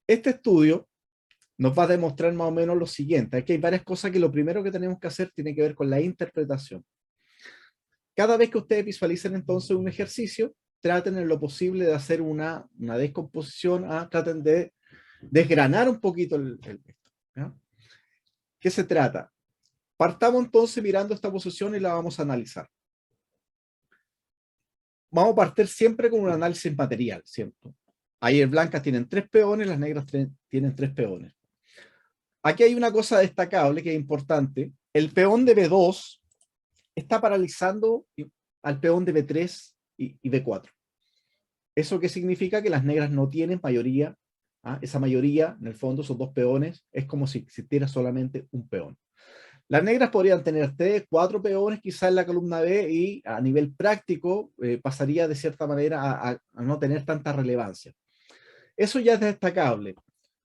Este estudio nos va a demostrar más o menos lo siguiente. Aquí hay varias cosas que lo primero que tenemos que hacer tiene que ver con la interpretación. Cada vez que ustedes visualicen entonces un ejercicio, traten en lo posible de hacer una descomposición, traten de desgranar un poquito ¿ya? ¿Qué se trata? Partamos entonces mirando esta posición y la vamos a analizar. Vamos a partir siempre con un análisis material, ¿cierto? Ahí en blancas tienen 3 peones, las negras tienen 3 peones. Aquí hay una cosa destacable que es importante. El peón de B2 está paralizando al peón de B3 y B4. ¿Eso qué significa? Que las negras no tienen mayoría. Esa mayoría, en el fondo, esos 2 peones, es como si existiera solamente un peón. Las negras podrían tener 3, 4 peones quizás en la columna B y a nivel práctico pasaría de cierta manera a no tener tanta relevancia. Eso ya es destacable.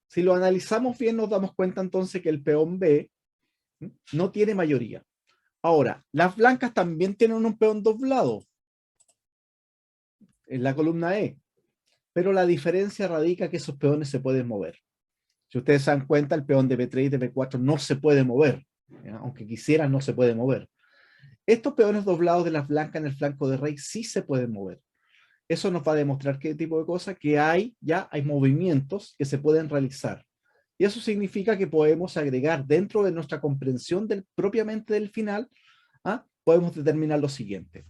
Si lo analizamos bien nos damos cuenta entonces que el peón B no tiene mayoría. Ahora, las blancas también tienen un peón doblado en la columna E, pero la diferencia radica que esos peones se pueden mover. Si ustedes se dan cuenta, el peón de B3 y de B4 no se puede mover, ¿ya? Aunque quisieran, no se puede mover. Estos peones doblados de las blancas en el flanco de rey sí se pueden mover. Eso nos va a demostrar qué tipo de cosas, que ya hay movimientos que se pueden realizar. Y eso significa que podemos agregar dentro de nuestra comprensión propiamente del final, podemos determinar lo siguiente.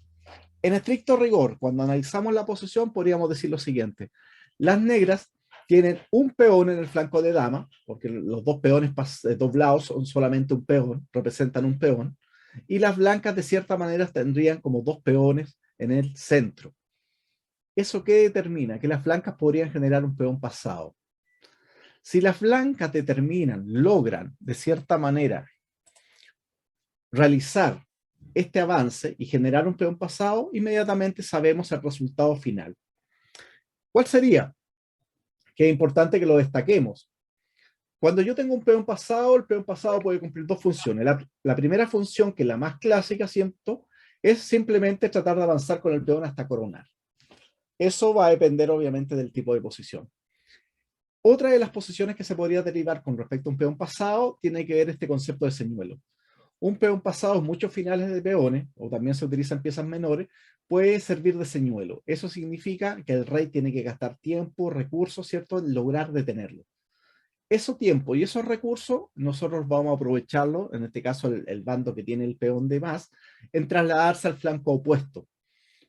En estricto rigor, cuando analizamos la posición, podríamos decir lo siguiente. Las negras tienen un peón en el flanco de dama, porque los 2 peones doblados son solamente un peón, representan un peón, y las blancas de cierta manera tendrían como 2 peones en el centro. ¿Eso qué determina? Que las blancas podrían generar un peón pasado. Si las blancas logran de cierta manera realizar este avance y generar un peón pasado, inmediatamente sabemos el resultado final. ¿Cuál sería? Que es importante que lo destaquemos. Cuando yo tengo un peón pasado, el peón pasado puede cumplir 2 funciones. La primera función, que es la más clásica, ¿cierto? Es simplemente tratar de avanzar con el peón hasta coronar. Eso va a depender obviamente del tipo de posición. Otra de las posiciones que se podría derivar con respecto a un peón pasado tiene que ver este concepto de señuelo. Un peón pasado en muchos finales de peones, o también se utilizan piezas menores, puede servir de señuelo. Eso significa que el rey tiene que gastar tiempo, recursos, ¿cierto?, en lograr detenerlo. Ese tiempo y esos recursos nosotros vamos a aprovecharlo, en este caso el bando que tiene el peón de más, en trasladarse al flanco opuesto,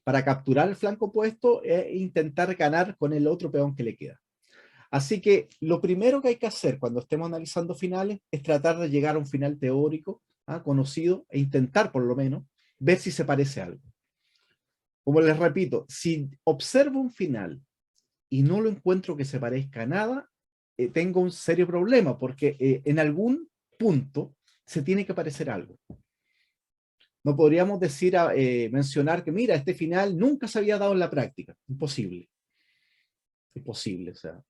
para capturar el flanco opuesto e intentar ganar con el otro peón que le queda. Así que lo primero que hay que hacer cuando estemos analizando finales es tratar de llegar a un final teórico, conocido, e intentar por lo menos ver si se parece a algo. Como les repito, si observo un final y no lo encuentro que se parezca a nada, tengo un serio problema, porque en algún punto se tiene que parecer algo. No podríamos decir, mencionar que mira, este final nunca se había dado en la práctica. Imposible. Imposible, o sea.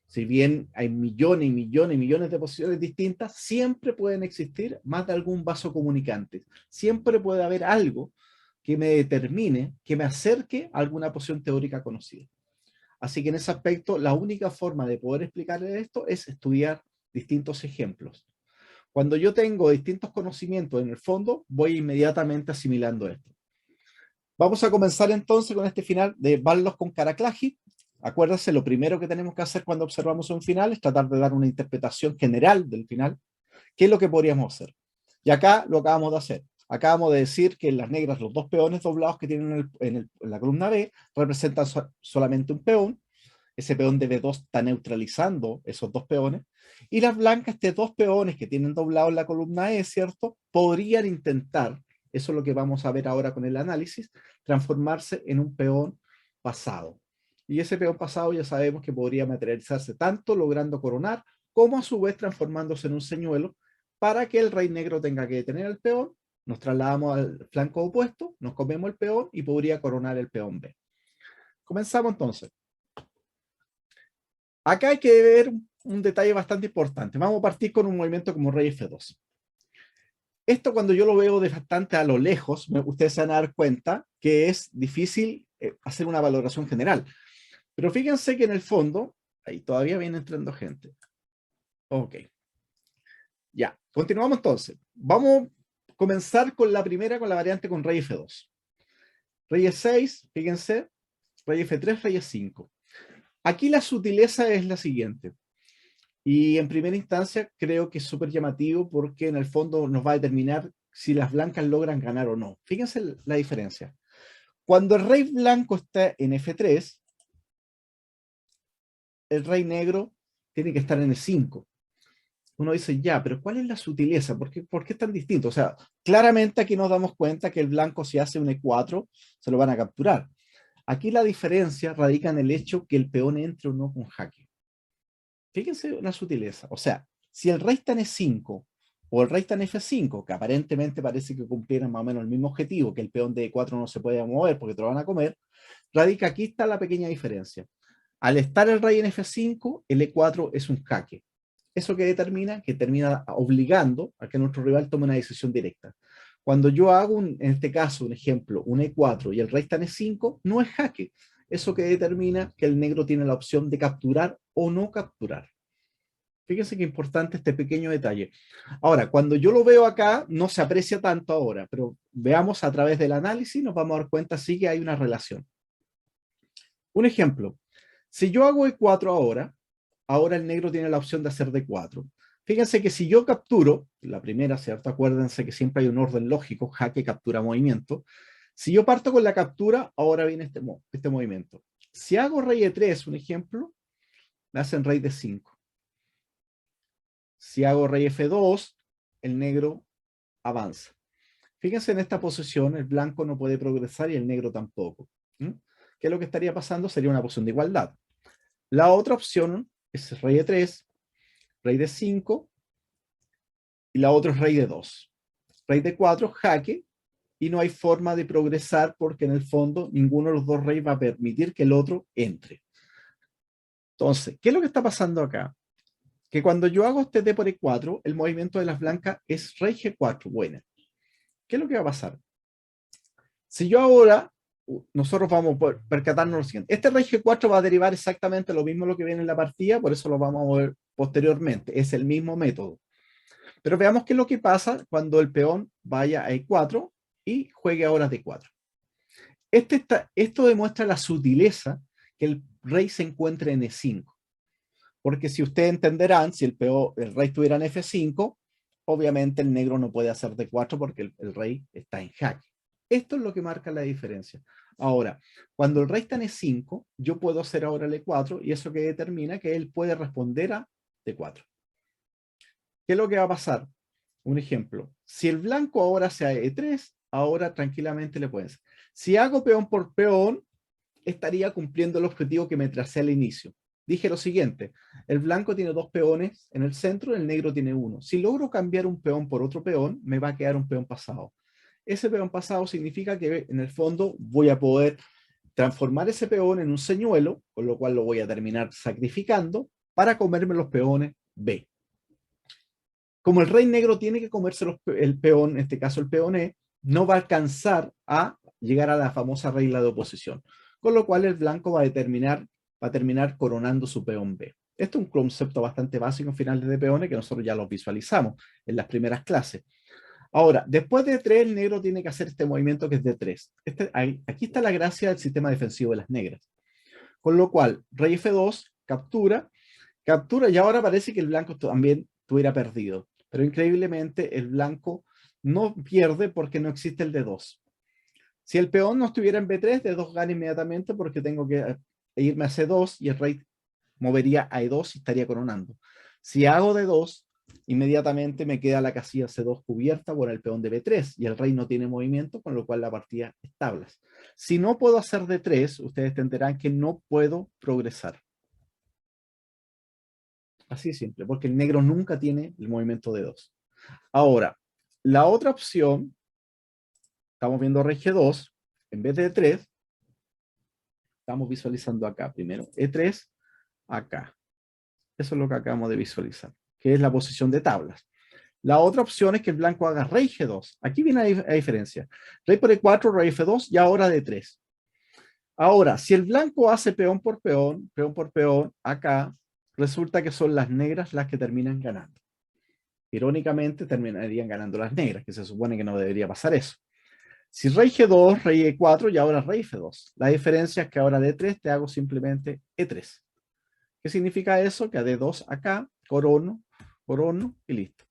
Si bien hay millones y millones y millones de posiciones distintas, siempre pueden existir más de algún vaso comunicante. Siempre puede haber algo que me determine, que me acerque a alguna posición teórica conocida. Así que en ese aspecto, la única forma de poder explicarle esto es estudiar distintos ejemplos. Cuando yo tengo distintos conocimientos en el fondo, voy inmediatamente asimilando esto. Vamos a comenzar entonces con este final de Barlos con Caraclagi. Acuérdense, lo primero que tenemos que hacer cuando observamos un final es tratar de dar una interpretación general del final. ¿Qué es lo que podríamos hacer? Y acá lo acabamos de hacer. Acabamos de decir que en las negras los 2 peones doblados que tienen en la columna B representan solamente un peón. Ese peón de B2 está neutralizando esos 2 peones. Y las blancas, estos 2 peones que tienen doblado en la columna E, ¿cierto? Podrían intentar, eso es lo que vamos a ver ahora con el análisis, transformarse en un peón pasado. Y ese peón pasado ya sabemos que podría materializarse tanto logrando coronar, como a su vez transformándose en un señuelo para que el rey negro tenga que detener al peón, nos trasladamos al flanco opuesto, nos comemos el peón y podría coronar el peón B. Comenzamos entonces. Acá hay que ver un detalle bastante importante. Vamos a partir con un movimiento como rey F2. Esto cuando yo lo veo de bastante a lo lejos, ustedes se van a dar cuenta que es difícil hacer una valoración general. Pero fíjense que en el fondo, Ahí todavía viene entrando gente. Ok. Ya, continuamos entonces. Vamos a comenzar con la primera, con la variante con rey F2. Rey E6, fíjense, rey F3, rey E5. Aquí la sutileza es la siguiente. Y en primera instancia creo que es súper llamativo porque en el fondo nos va a determinar si las blancas logran ganar o no. Fíjense la diferencia. Cuando el rey blanco está en F3, el rey negro tiene que estar en E5. Uno dice, ya, pero ¿cuál es la sutileza? ¿Por qué es tan distinto? O sea, claramente aquí nos damos cuenta que el blanco si hace un E4, se lo van a capturar. Aquí la diferencia radica en el hecho que el peón entre o no con jaque. Fíjense la sutileza. O sea, si el rey está en E5 o el rey está en F5, que aparentemente parece que cumplieran más o menos el mismo objetivo, que el peón de E4 no se puede mover porque te lo van a comer, radica aquí está la pequeña diferencia. Al estar el rey en F5, el E4 es un jaque. ¿Eso que determina? Que termina obligando a que nuestro rival tome una decisión directa. Cuando yo hago, en este caso, un ejemplo, un E4 y el rey está en E5, no es jaque. Eso que determina que el negro tiene la opción de capturar o no capturar. Fíjense qué importante este pequeño detalle. Ahora, cuando yo lo veo acá, no se aprecia tanto ahora, pero veamos a través del análisis, nos vamos a dar cuenta sí que hay una relación. Un ejemplo, si yo hago E4 ahora el negro tiene la opción de hacer D4. Fíjense que si yo capturo, la primera, ¿cierto? Acuérdense que siempre hay un orden lógico, jaque, captura, movimiento. Si yo parto con la captura, ahora viene este movimiento. Si hago rey E3, un ejemplo, me hacen rey D5. Si hago rey F2, el negro avanza. Fíjense en esta posición, el blanco no puede progresar y el negro tampoco. ¿Qué es lo que estaría pasando? Sería una posición de igualdad. La otra opción es rey E3, rey D5, y la otra es rey D2. Rey D4, jaque, y no hay forma de progresar porque en el fondo ninguno de los dos reyes va a permitir que el otro entre. Entonces, ¿qué es lo que está pasando acá? Que cuando yo hago este D por E4, el movimiento de las blancas es rey G4, buena. ¿Qué es lo que va a pasar? Si yo ahora, nosotros vamos a percatarnos lo siguiente. Este rey G4 va a derivar exactamente lo mismo lo que viene en la partida, por eso lo vamos a ver posteriormente. Es el mismo método. Pero veamos qué es lo que pasa cuando el peón vaya a E4 y juegue ahora D4. Esto demuestra la sutileza que el rey se encuentre en E5. Porque si ustedes entenderán, si el rey estuviera en F5, obviamente el negro no puede hacer D4 porque el rey está en jaque. Esto es lo que marca la diferencia. Ahora, cuando el rey está en E5, yo puedo hacer ahora el E4 y eso que determina que él puede responder a D4. ¿Qué es lo que va a pasar? Un ejemplo, si el blanco ahora sea E3, ahora tranquilamente le pueden. Si hago peón por peón, estaría cumpliendo el objetivo que me tracé al inicio. Dije lo siguiente, el blanco tiene dos peones en el centro, el negro tiene uno. Si logro cambiar un peón por otro peón, me va a quedar un peón pasado. Ese peón pasado significa que en el fondo voy a poder transformar ese peón en un señuelo, con lo cual lo voy a terminar sacrificando para comerme los peones B. Como el rey negro tiene que comerse el peón, en este caso el peón E, no va a alcanzar a llegar a la famosa regla de oposición. Con lo cual el blanco va a terminar coronando su peón B. Esto es un concepto bastante básico en finales de peones que nosotros ya lo visualizamos en las primeras clases. Ahora, después de 3, el negro tiene que hacer este movimiento que es de 3. Aquí está la gracia del sistema defensivo de las negras. Con lo cual, rey F2, captura, y ahora parece que el blanco también estuviera perdido. Pero increíblemente el blanco no pierde porque no existe el D2. Si el peón no estuviera en B3, D2 gana inmediatamente porque tengo que irme a C2 y el rey movería a E2 y estaría coronando. Si hago D2, inmediatamente me queda la casilla C2 cubierta por el peón de B3 y el rey no tiene movimiento, con lo cual la partida es tablas. Si no puedo hacer D3, ustedes entenderán que no puedo progresar. Así de simple, porque el negro nunca tiene el movimiento de 2. Ahora, la otra opción, estamos viendo rey G2, en vez de E3, estamos visualizando acá primero, E3, acá. Eso es lo que acabamos de visualizar, que es la posición de tablas. La otra opción es que el blanco haga rey G2. Aquí viene la diferencia. Rey por E4, rey F2 y ahora D3. Ahora, si el blanco hace peón por peón, acá resulta que son las negras las que terminan ganando. Irónicamente, terminarían ganando las negras, que se supone que no debería pasar eso. Si rey G2, rey E4 y ahora rey F2. La diferencia es que ahora D3 te hago simplemente E3. ¿Qué significa eso? Que a D2 acá, corono y listo.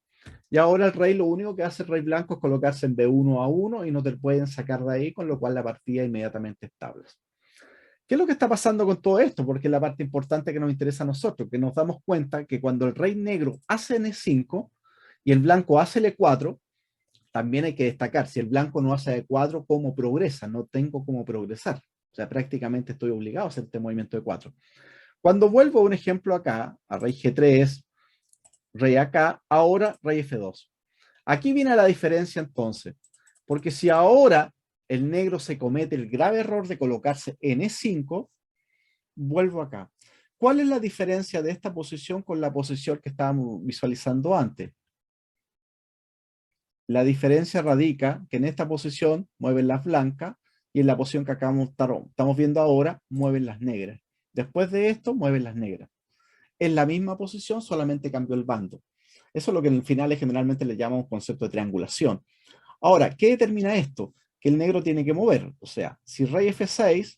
Y ahora el rey lo único que hace el rey blanco es colocarse en B1 a 1 y no te pueden sacar de ahí, con lo cual la partida inmediatamente estable. ¿Qué es lo que está pasando con todo esto? Porque es la parte importante que nos interesa a nosotros, que nos damos cuenta que cuando el rey negro hace N5 y el blanco hace L4, también hay que destacar, si el blanco no hace E4, ¿cómo progresa? No tengo cómo progresar. O sea, prácticamente estoy obligado a hacer este movimiento de 4. Cuando vuelvo a un ejemplo acá, a rey G3, rey acá, ahora rey F2. Aquí viene la diferencia entonces, porque si ahora el negro se comete el grave error de colocarse en E5, vuelvo acá. ¿Cuál es la diferencia de esta posición con la posición que estábamos visualizando antes? La diferencia radica que en esta posición mueven las blancas y en la posición que acá estamos viendo ahora mueven las negras. Después de esto mueven las negras. En la misma posición, solamente cambió el bando. Eso es lo que en el final generalmente le llamamos concepto de triangulación. Ahora, ¿qué determina esto? Que el negro tiene que mover. O sea, si rey F6,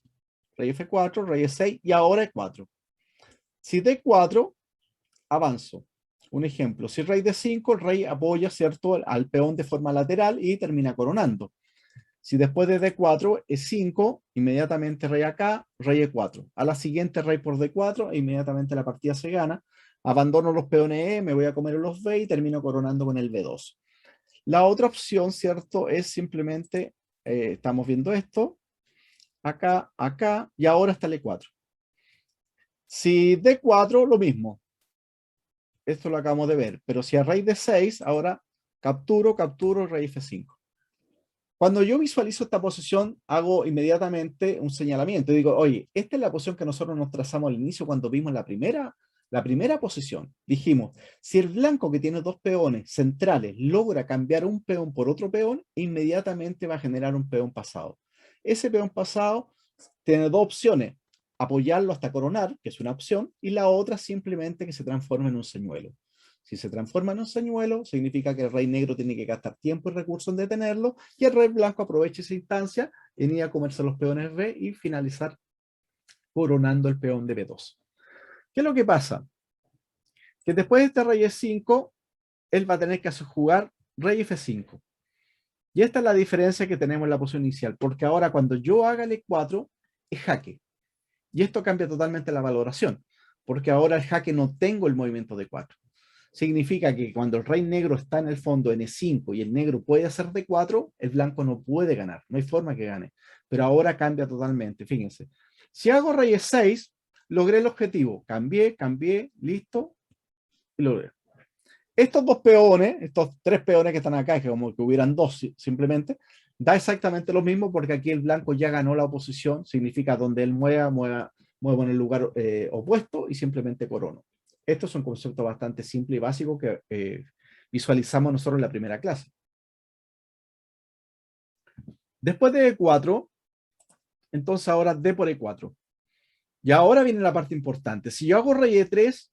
rey F4, rey E6 y ahora E4. Si D4, avanzo. Un ejemplo, si rey D5, el rey apoya, ¿cierto?, al peón de forma lateral y termina coronando. Si después de D4, E5, inmediatamente rey acá, rey E4. A la siguiente rey por D4, inmediatamente la partida se gana. Abandono los peones E, me voy a comer los B y termino coronando con el B2. La otra opción, ¿cierto?, es simplemente, estamos viendo esto, acá, acá, y ahora está el E4. Si D4, lo mismo. Esto lo acabamos de ver. Pero si a rey D6, ahora capturo, rey F5. Cuando yo visualizo esta posición, hago inmediatamente un señalamiento. Digo, oye, esta es la posición que nosotros nos trazamos al inicio cuando vimos la primera posición. Dijimos, si el blanco que tiene dos peones centrales logra cambiar un peón por otro peón, inmediatamente va a generar un peón pasado. Ese peón pasado tiene dos opciones. Apoyarlo hasta coronar, que es una opción, y la otra simplemente que se transforme en un señuelo. Si se transforma en un señuelo, significa que el rey negro tiene que gastar tiempo y recursos en detenerlo, y el rey blanco aprovecha esa instancia en ir a comerse los peones B y finalizar coronando el peón de B2. ¿Qué es lo que pasa? Que después de este rey E5, él va a tener que jugar rey F5. Y esta es la diferencia que tenemos en la posición inicial, porque ahora cuando yo haga el E4, es jaque. Y esto cambia totalmente la valoración, porque ahora el jaque no tengo el movimiento de 4. Significa que cuando el rey negro está en el fondo en E5 y el negro puede hacer D4, el blanco no puede ganar, no hay forma que gane. Pero ahora cambia totalmente, fíjense. Si hago rey E6, logré el objetivo. Cambié, listo, y logré. Estos dos peones, estos tres peones que están acá, que como que hubieran dos simplemente, da exactamente lo mismo porque aquí el blanco ya ganó la oposición, significa donde él muevo en el lugar opuesto y simplemente corono. Esto es un concepto bastante simple y básico que visualizamos nosotros en la primera clase. Después de E4, entonces ahora D por E4. Y ahora viene la parte importante. Si yo hago rey E3,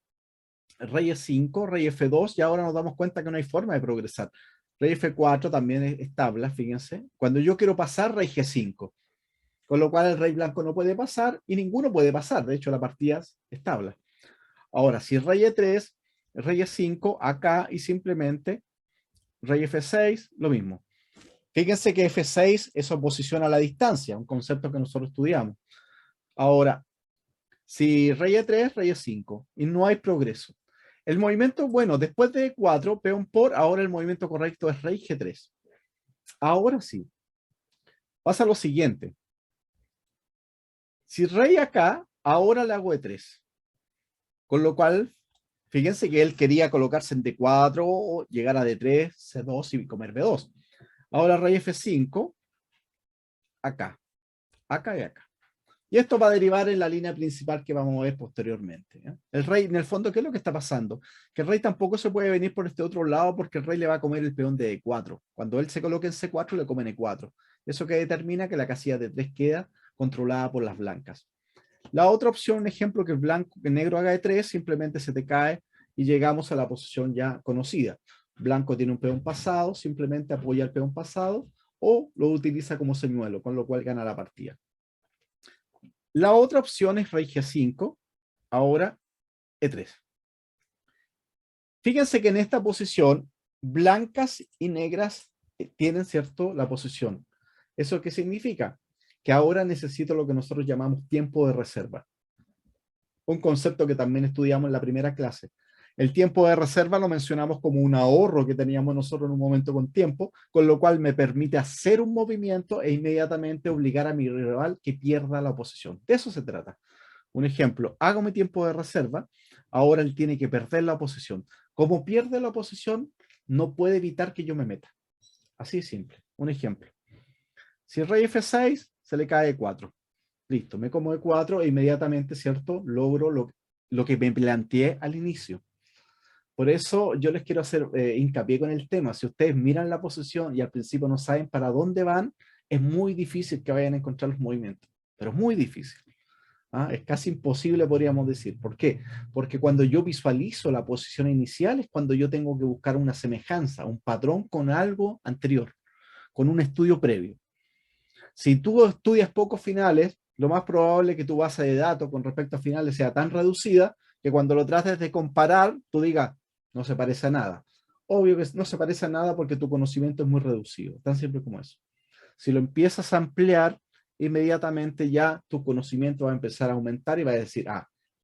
rey E5, rey F2, y ahora nos damos cuenta que no hay forma de progresar. Rey F4 también es tabla, fíjense. Cuando yo quiero pasar, rey G5. Con lo cual el rey blanco no puede pasar y ninguno puede pasar. De hecho, la partida es tabla. Ahora, si rey E3, rey E5, acá y simplemente rey F6, lo mismo. Fíjense que F6 es oposición a la distancia, un concepto que nosotros estudiamos. Ahora, si rey E3, rey E5, y no hay progreso. El movimiento, bueno, después de E4, peón por, ahora el movimiento correcto es rey G3. Ahora sí. Pasa lo siguiente. Si rey acá, ahora le hago E3. Con lo cual, fíjense que él quería colocarse en D4, llegar a D3, C2 y comer B2. Ahora rey F5, acá, acá y acá. Y esto va a derivar en la línea principal que vamos a ver posteriormente. El rey, en el fondo, ¿qué es lo que está pasando? Que el rey tampoco se puede venir por este otro lado porque el rey le va a comer el peón de E4. Cuando él se coloque en C4, le comen E4. Eso que determina que la casilla de 3 queda controlada por las blancas. La otra opción, un ejemplo, que el negro haga E3, simplemente se te cae y llegamos a la posición ya conocida. Blanco tiene un peón pasado, simplemente apoya el peón pasado o lo utiliza como señuelo, con lo cual gana la partida. La otra opción es rey G5, ahora E3. Fíjense que en esta posición, blancas y negras tienen, ¿cierto?, la posición. ¿Eso qué significa? Que ahora necesito lo que nosotros llamamos tiempo de reserva. Un concepto que también estudiamos en la primera clase. El tiempo de reserva lo mencionamos como un ahorro que teníamos nosotros en un momento con tiempo, con lo cual me permite hacer un movimiento e inmediatamente obligar a mi rival que pierda la oposición. De eso se trata. Un ejemplo, hago mi tiempo de reserva, ahora él tiene que perder la oposición. Como pierde la oposición, no puede evitar que yo me meta. Así de simple. Un ejemplo. Si el rey F6, se le cae E4. Listo, me como E4 e inmediatamente, ¿cierto?, logro lo que me planteé al inicio. Por eso yo les quiero hacer hincapié con el tema. Si ustedes miran la posición y al principio no saben para dónde van, es muy difícil que vayan a encontrar los movimientos. Pero muy difícil. Es casi imposible, podríamos decir. ¿Por qué? Porque cuando yo visualizo la posición inicial es cuando yo tengo que buscar una semejanza, un patrón con algo anterior, con un estudio previo. Si tú estudias pocos finales, lo más probable es que tu base de datos con respecto a finales sea tan reducida que cuando lo trates de comparar, tú digas, no se parece a nada. Obvio que no se parece a nada porque tu conocimiento es muy reducido, tan simple como eso. Si lo empiezas a ampliar, inmediatamente ya tu conocimiento va a empezar a aumentar y va a decir,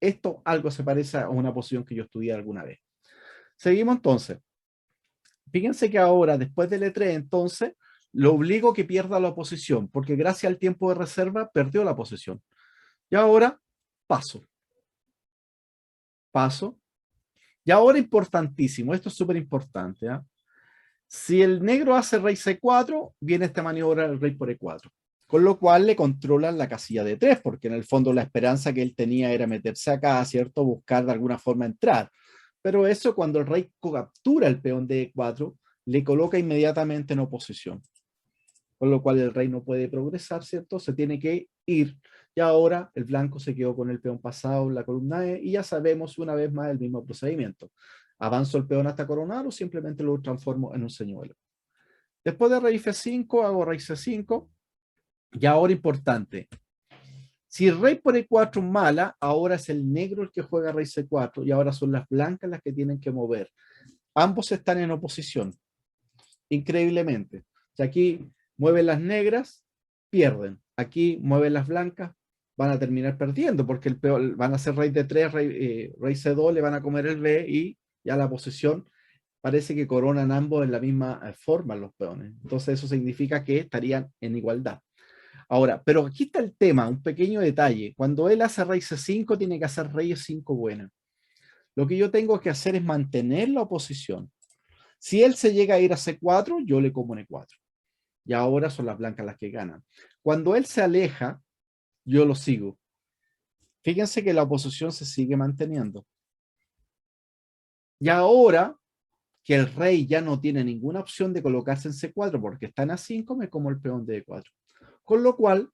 esto algo se parece a una posición que yo estudié alguna vez. Seguimos entonces. Fíjense que ahora, después del E3, entonces, lo obligo a que pierda la oposición, porque gracias al tiempo de reserva perdió la posición. Y ahora, paso. Paso. Y ahora, importantísimo, esto es súper importante. Si el negro hace rey C4, viene esta maniobra del rey por E4. Con lo cual le controlan la casilla de 3, porque en el fondo la esperanza que él tenía era meterse acá, ¿cierto? Buscar de alguna forma entrar. Pero eso cuando el rey captura el peón de E4, le coloca inmediatamente en oposición. Con lo cual el rey no puede progresar, ¿cierto? Se tiene que ir. Y ahora el blanco se quedó con el peón pasado en la columna E y ya sabemos una vez más el mismo procedimiento. ¿Avanzo el peón hasta coronar o simplemente lo transformo en un señuelo? Después de rey F5, hago rey C5. Y ahora importante, si rey por E4 mala, ahora es el negro el que juega rey C4 y ahora son las blancas las que tienen que mover. Ambos están en oposición, increíblemente. O sea, aquí mueven las negras, pierden. Aquí mueven las blancas, van a terminar perdiendo porque el peor, van a hacer rey D3, rey C2, le van a comer el B y ya la posición parece que coronan ambos en la misma forma los peones. Entonces eso significa que estarían en igualdad. Ahora, pero aquí está el tema, un pequeño detalle. Cuando él hace rey C5, tiene que hacer rey E5 buena. Lo que yo tengo que hacer es mantener la oposición. Si él se llega a ir a C4, yo le como en E4. Y ahora son las blancas las que ganan. Cuando él se aleja, yo lo sigo. Fíjense que la oposición se sigue manteniendo. Y ahora que el rey ya no tiene ninguna opción de colocarse en C4 porque está en A5, me como el peón de E4. Con lo cual,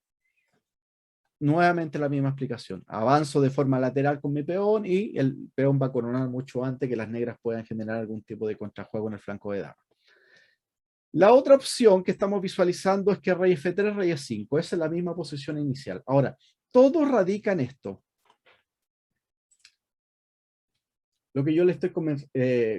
nuevamente la misma explicación. Avanzo de forma lateral con mi peón y el peón va a coronar mucho antes que las negras puedan generar algún tipo de contrajuego en el flanco de dama. La otra opción que estamos visualizando es que rey F3, rey E5. Esa es la misma posición inicial. Ahora, todo radica en esto. Lo que yo le estoy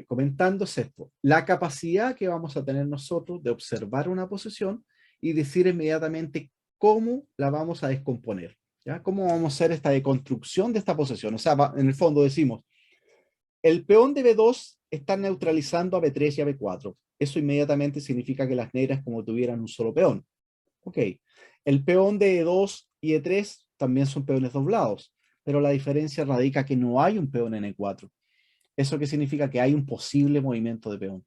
comentando es esto. La capacidad que vamos a tener nosotros de observar una posición y decir inmediatamente cómo la vamos a descomponer. ¿Ya? ¿Cómo vamos a hacer esta deconstrucción de esta posición? O sea, en el fondo decimos, el peón de B2 está neutralizando a B3 y a B4. Eso inmediatamente significa que las negras como tuvieran un solo peón. Ok. El peón de E2 y E3 también son peones doblados, pero la diferencia radica que no hay un peón en E4. ¿Eso qué significa? Que hay un posible movimiento de peón.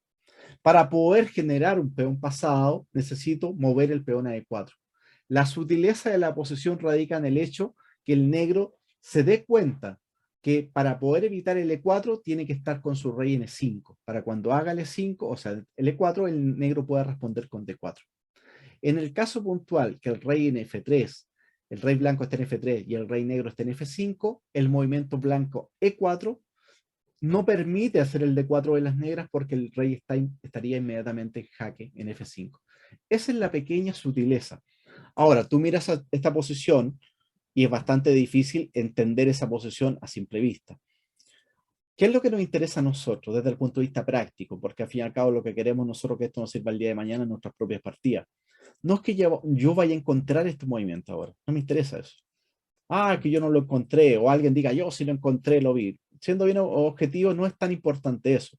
Para poder generar un peón pasado, necesito mover el peón a E4. La sutileza de la posición radica en el hecho que el negro se dé cuenta que para poder evitar el E4 tiene que estar con su rey en E5. Para cuando haga el E5, o sea, el E4, el negro pueda responder con D4. En el caso puntual que el rey en F3 el rey blanco está en F3 y el rey negro está en F5, el movimiento blanco E4 no permite hacer el D4 de las negras porque el rey estaría inmediatamente en jaque en F5. Esa es la pequeña sutileza. Ahora, tú miras esta posición y es bastante difícil entender esa posición a simple vista. ¿Qué es lo que nos interesa a nosotros desde el punto de vista práctico? Porque al fin y al cabo lo que queremos nosotros es que esto nos sirva el día de mañana en nuestras propias partidas. No es que yo vaya a encontrar este movimiento ahora, no me interesa eso. Ah, que yo no lo encontré, o alguien diga, yo sí lo encontré, lo vi. Siendo bien objetivo, no es tan importante eso.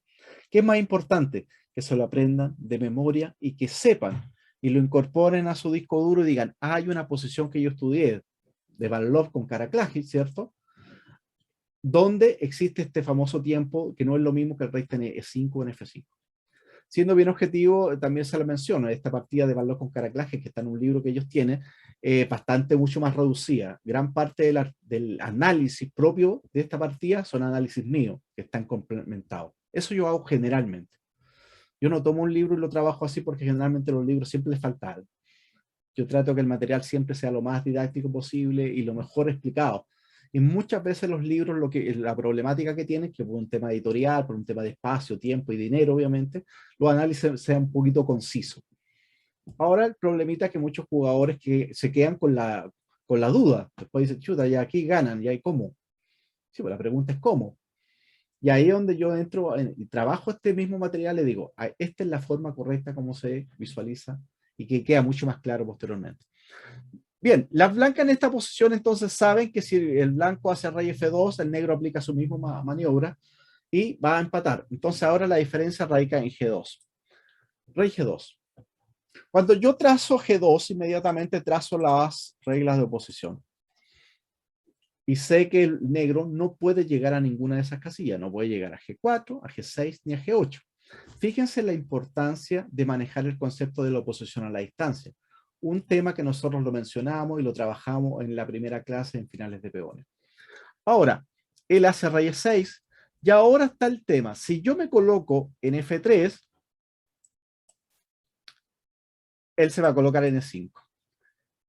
¿Qué es más importante? Que se lo aprendan de memoria y que sepan y lo incorporen a su disco duro y digan, hay una posición que yo estudié de Van Love con Karaclagi, ¿cierto? Donde existe este famoso tiempo que no es lo mismo que el rey tiene E5 en F5. Siendo bien objetivo, también se lo menciono, esta partida de Van Love con Karaclagi, que está en un libro que ellos tienen, bastante mucho más reducida. Gran parte del análisis propio de esta partida son análisis míos, que están complementados. Eso yo hago generalmente. Yo no tomo un libro y lo trabajo así porque generalmente los libros siempre les falta algo. Yo trato que el material siempre sea lo más didáctico posible y lo mejor explicado. Y muchas veces los libros, la problemática que tienen, que por un tema editorial, por un tema de espacio, tiempo y dinero, obviamente, los análisis sean un poquito concisos. Ahora el problemita es que muchos jugadores que se quedan con la duda. Después dicen, chuta, ya aquí ganan, ya hay cómo. Sí, pues la pregunta es cómo. Y ahí es donde yo entro y trabajo este mismo material, le digo, esta es la forma correcta como se visualiza y que queda mucho más claro posteriormente. Bien, las blancas en esta posición entonces saben que si el blanco hace rey F2, el negro aplica su misma maniobra y va a empatar. Entonces ahora la diferencia radica en G2. Rey G2. Cuando yo trazo G2, inmediatamente trazo las reglas de oposición. Y sé que el negro no puede llegar a ninguna de esas casillas. No puede llegar a G4, a G6 ni a G8. Fíjense la importancia de manejar el concepto de la oposición a la distancia. Un tema que nosotros lo mencionamos y lo trabajamos en la primera clase en finales de peones. Ahora, él hace rey E6 y ahora está el tema. Si yo me coloco en F3, él se va a colocar en E5.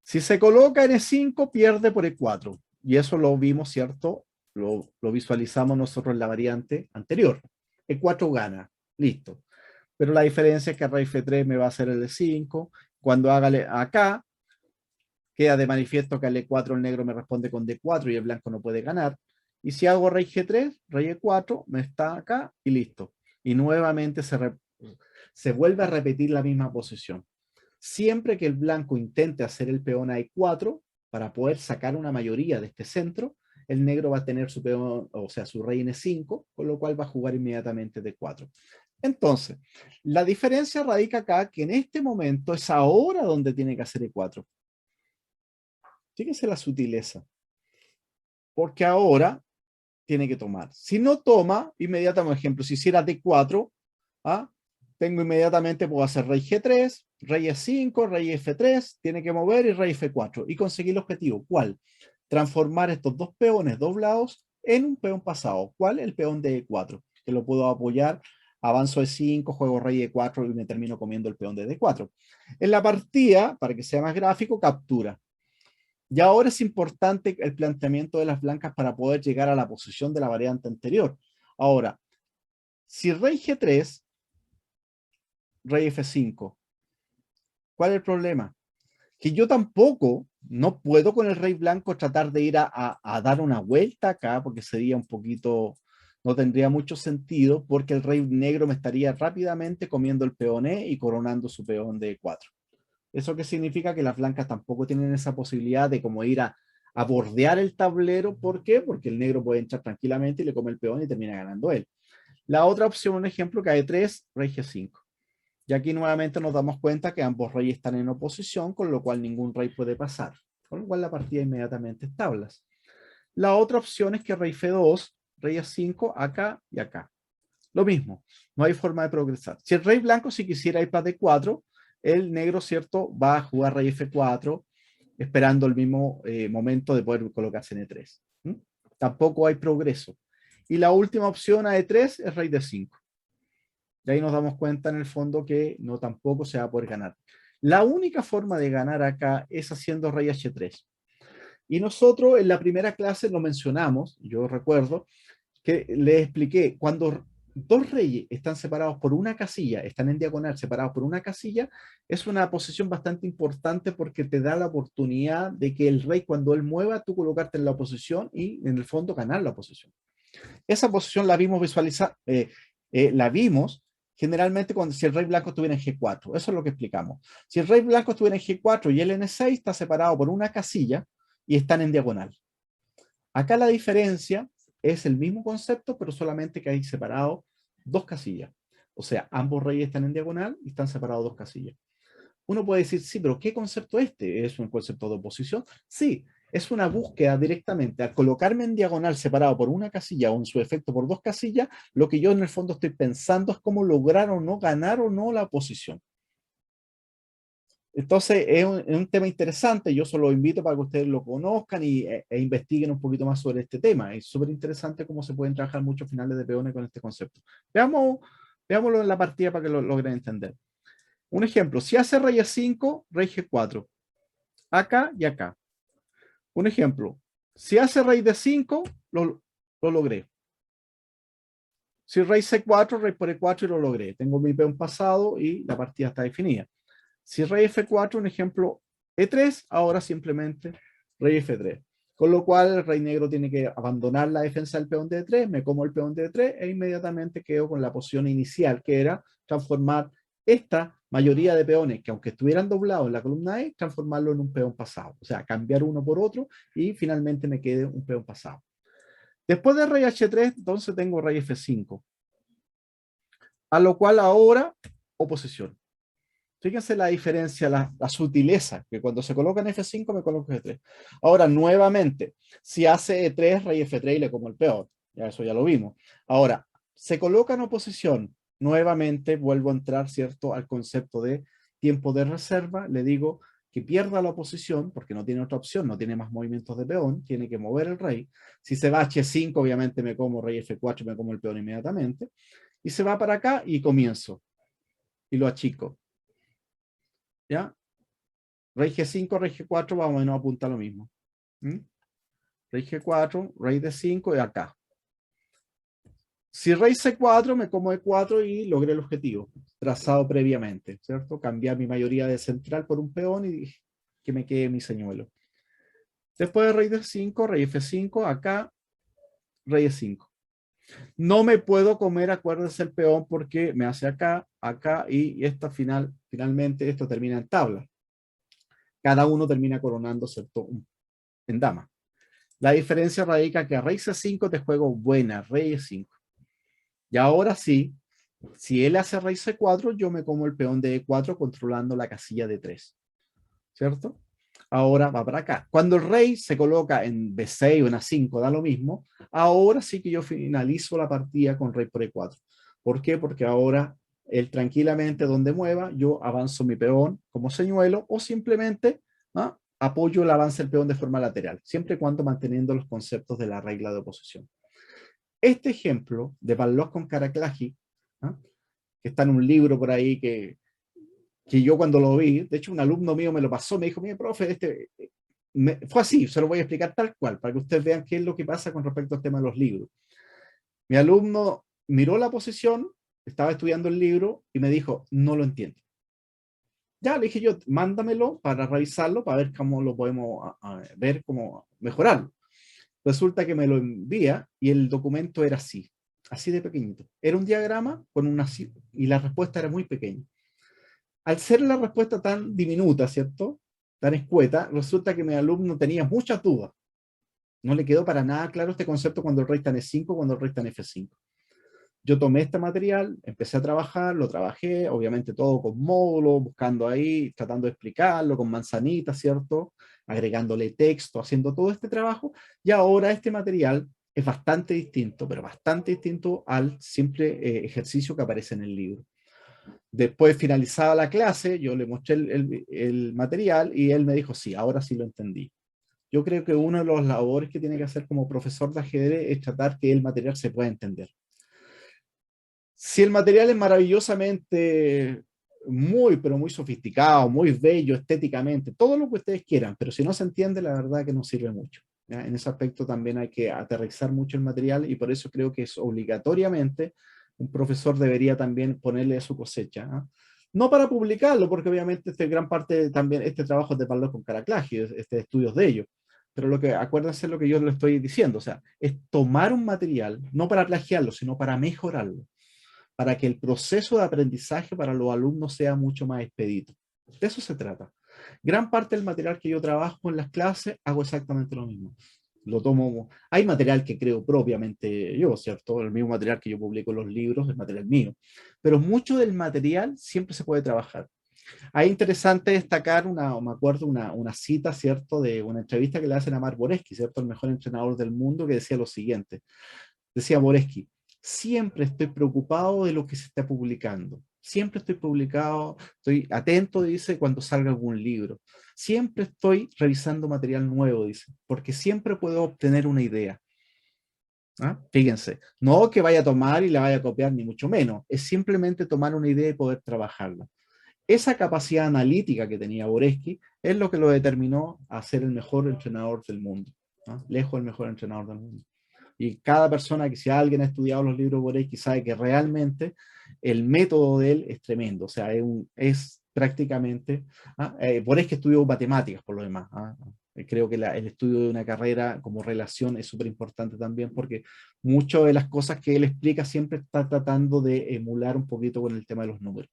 Si se coloca en E5, pierde por E4. Y eso lo vimos, ¿cierto? Lo visualizamos nosotros en la variante anterior. E4 gana, listo. Pero la diferencia es que rey F3 me va a hacer el E5. Cuando haga acá, queda de manifiesto que al E4 el negro me responde con D4 y el blanco no puede ganar. Y si hago rey G3, rey E4, me está acá y listo. Y nuevamente se vuelve a repetir la misma posición. Siempre que el blanco intente hacer el peón a E4 para poder sacar una mayoría de este centro, el negro va a tener su peón, o sea, su rey en E5, con lo cual va a jugar inmediatamente D4. Entonces, la diferencia radica acá que en este momento es ahora donde tiene que hacer E4. Fíjense la sutileza. Porque ahora tiene que tomar. Si no toma, inmediatamente, por ejemplo, si hiciera D4, ¿ah? Tengo inmediatamente, puedo hacer rey G3, rey E5, rey F3, tiene que mover y rey F4 y conseguir el objetivo. ¿Cuál? Transformar estos dos peones doblados en un peón pasado. ¿Cuál? El peón de E4, que lo puedo apoyar, avanzo E5, juego rey E4 y me termino comiendo el peón de D4. En la partida, para que sea más gráfico, captura. Y ahora es importante el planteamiento de las blancas para poder llegar a la posición de la variante anterior. Ahora, si rey G3, rey F5, ¿cuál es el problema? Que yo tampoco, no puedo con el rey blanco tratar de ir a dar una vuelta acá, porque sería un poquito, no tendría mucho sentido, porque el rey negro me estaría rápidamente comiendo el peón E y coronando su peón de E4. ¿Eso qué significa? Que las blancas tampoco tienen esa posibilidad de como ir a bordear el tablero. ¿Por qué? Porque el negro puede entrar tranquilamente y le come el peón y termina ganando él. La otra opción, un ejemplo, que hay 3, rey G5. Y aquí nuevamente nos damos cuenta que ambos reyes están en oposición, con lo cual ningún rey puede pasar. Con lo cual la partida inmediatamente es tablas. La otra opción es que rey F2, rey A5, acá y acá. Lo mismo, no hay forma de progresar. Si el rey blanco si quisiera ir para D4, el negro, ¿cierto?, va a jugar rey F4, esperando el mismo momento de poder colocarse en E3. ¿Mm? Tampoco hay progreso. Y la última opción a E3 es rey D5. Y ahí nos damos cuenta en el fondo que no tampoco se va a poder ganar. La única forma de ganar acá es haciendo rey H3. Y nosotros en la primera clase lo mencionamos, yo recuerdo, que les expliqué, cuando dos reyes están separados por una casilla, están en diagonal separados por una casilla, es una posición bastante importante porque te da la oportunidad de que el rey, cuando él mueva, tú colocarte en la oposición y en el fondo ganar la posición. Esa posición la vimos visualizar, la vimos generalmente cuando si el rey blanco estuviera en G4. Eso es lo que explicamos. Si el rey blanco estuviera en G4 y el N6 está separado por una casilla y están en diagonal. Acá la diferencia es el mismo concepto, pero solamente que hay separado dos casillas. O sea, ambos reyes están en diagonal y están separados dos casillas. Uno puede decir, sí, pero ¿qué concepto es este? ¿Es un concepto de oposición? Sí, es una búsqueda directamente. Al colocarme en diagonal separado por una casilla o en su efecto por dos casillas, lo que yo en el fondo estoy pensando es cómo lograr o no ganar o no la oposición. Entonces, es un tema interesante. Yo solo invito para que ustedes lo conozcan e investiguen un poquito más sobre este tema. Es súper interesante cómo se pueden trabajar muchos finales de peones con este concepto. Veámoslo en la partida para que lo logren entender. Un ejemplo, si hace rey E5, rey G4. Acá y acá. Un ejemplo, si hace rey D5, lo logré. Si rey C4, rey por E4 y lo logré. Tengo mi peón pasado y la partida está definida. Si rey F4, un ejemplo E3, ahora simplemente rey F3. Con lo cual el rey negro tiene que abandonar la defensa del peón de E3, me como el peón de E3 e inmediatamente quedo con la posición inicial, que era transformar esta mayoría de peones, que aunque estuvieran doblados en la columna E, transformarlo en un peón pasado. O sea, cambiar uno por otro y finalmente me quede un peón pasado. Después de rey H3, entonces tengo rey F5. A lo cual ahora, oposición. Fíjense la diferencia, la sutileza, que cuando se coloca en F5 me coloco en F3. Ahora, nuevamente, si hace E3, rey F3 y le como el peor. Ya eso ya lo vimos. Ahora, se coloca en oposición. Nuevamente vuelvo a entrar, ¿cierto?, al concepto de tiempo de reserva. Le digo que pierda la oposición, porque no tiene otra opción, no tiene más movimientos de peón, tiene que mover el rey. Si se va a H5, obviamente me como rey F4 y me como el peón inmediatamente. Y se va para acá y comienzo. Y lo achico. ¿Ya? Rey G5, rey G4, más o menos apunta a lo mismo. Rey G4, rey D5 y acá. Si rey C4, me como E4 y logré el objetivo trazado previamente, ¿cierto? Cambiar mi mayoría de central por un peón y que me quede mi señuelo. Después de rey D5, rey F5, acá, rey E5. No me puedo comer, acuérdense, el peón porque me hace acá, acá y esta finalmente esto termina en tabla. Cada uno termina coronando, ¿cierto?, en dama. La diferencia radica que a rey C5 te juego buena, rey E5. Y ahora sí, si él hace rey C4, yo me como el peón de E4 controlando la casilla de 3. ¿Cierto? Ahora va para acá. Cuando el rey se coloca en B6 o en A5, da lo mismo, ahora sí que yo finalizo la partida con rey por E4. ¿Por qué? Porque ahora él tranquilamente donde mueva, yo avanzo mi peón como señuelo o simplemente apoyo el avance del peón de forma lateral, siempre y cuando manteniendo los conceptos de la regla de oposición. Este ejemplo de Pavlov con Karaklagi, que está en un libro por ahí que yo cuando lo vi, de hecho un alumno mío me lo pasó, me dijo, mire, profe, fue así, se lo voy a explicar tal cual, para que ustedes vean qué es lo que pasa con respecto al tema de los libros. Mi alumno miró la posición, estaba estudiando el libro y me dijo, no lo entiendo. Ya le dije yo, mándamelo para revisarlo, para ver cómo lo podemos ver, cómo mejorarlo. Resulta que me lo envía y el documento era así de pequeñito. Era un diagrama con y la respuesta era muy pequeña. Al ser la respuesta tan diminuta, ¿cierto?, tan escueta, resulta que mi alumno tenía muchas dudas. No le quedó para nada claro este concepto cuando el rey está en E5, cuando el rey está en F5. Yo tomé este material, empecé a trabajar, lo trabajé, obviamente todo con módulos, buscando ahí, tratando de explicarlo con manzanitas, ¿cierto? Agregándole texto, haciendo todo este trabajo, y ahora este material es bastante distinto, pero bastante distinto al simple ejercicio que aparece en el libro. Después, finalizada la clase, yo le mostré el material y él me dijo, sí, ahora sí lo entendí. Yo creo que uno de los labores que tiene que hacer como profesor de ajedrez es tratar que el material se pueda entender. Si el material es maravillosamente muy, pero muy sofisticado, muy bello estéticamente, todo lo que ustedes quieran, pero si no se entiende, la verdad que no sirve mucho. ¿Ya? En ese aspecto también hay que aterrizar mucho el material y por eso creo que es obligatoriamente un profesor debería también ponerle su cosecha. ¿Ah? No para publicarlo, porque obviamente gran parte también, este trabajo es de Pablo con Caraclagi, estudios de ellos. Pero acuérdense lo que yo le estoy diciendo, o sea, es tomar un material, no para plagiarlo, sino para mejorarlo, para que el proceso de aprendizaje para los alumnos sea mucho más expedito. De eso se trata. Gran parte del material que yo trabajo en las clases hago exactamente lo mismo. Lo tomo, hay material que creo propiamente yo, ¿cierto? El mismo material que yo publico en los libros, el material mío. Pero mucho del material siempre se puede trabajar. Hay interesante destacar me acuerdo, una cita, ¿cierto? De una entrevista que le hacen a Marc Boreski, ¿cierto? El mejor entrenador del mundo, que decía lo siguiente. Decía Boreski, siempre estoy preocupado de lo que se está publicando. Siempre estoy atento, dice, cuando salga algún libro. Siempre estoy revisando material nuevo, dice, porque siempre puedo obtener una idea. ¿Ah? Fíjense, no que vaya a tomar y la vaya a copiar, ni mucho menos. Es simplemente tomar una idea y poder trabajarla. Esa capacidad analítica que tenía Boreski es lo que lo determinó a ser el mejor entrenador del mundo. ¿No? Lejos el mejor entrenador del mundo. Y cada persona que si alguien ha estudiado los libros de Boreski sabe que realmente el método de él es tremendo. O sea, es prácticamente... Boreski estudió matemáticas por lo demás. Creo que el estudio de una carrera como relación es súper importante también porque muchas de las cosas que él explica siempre está tratando de emular un poquito con el tema de los números.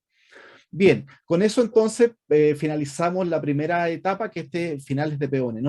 Bien, con eso entonces finalizamos la primera etapa, que finales de peones. No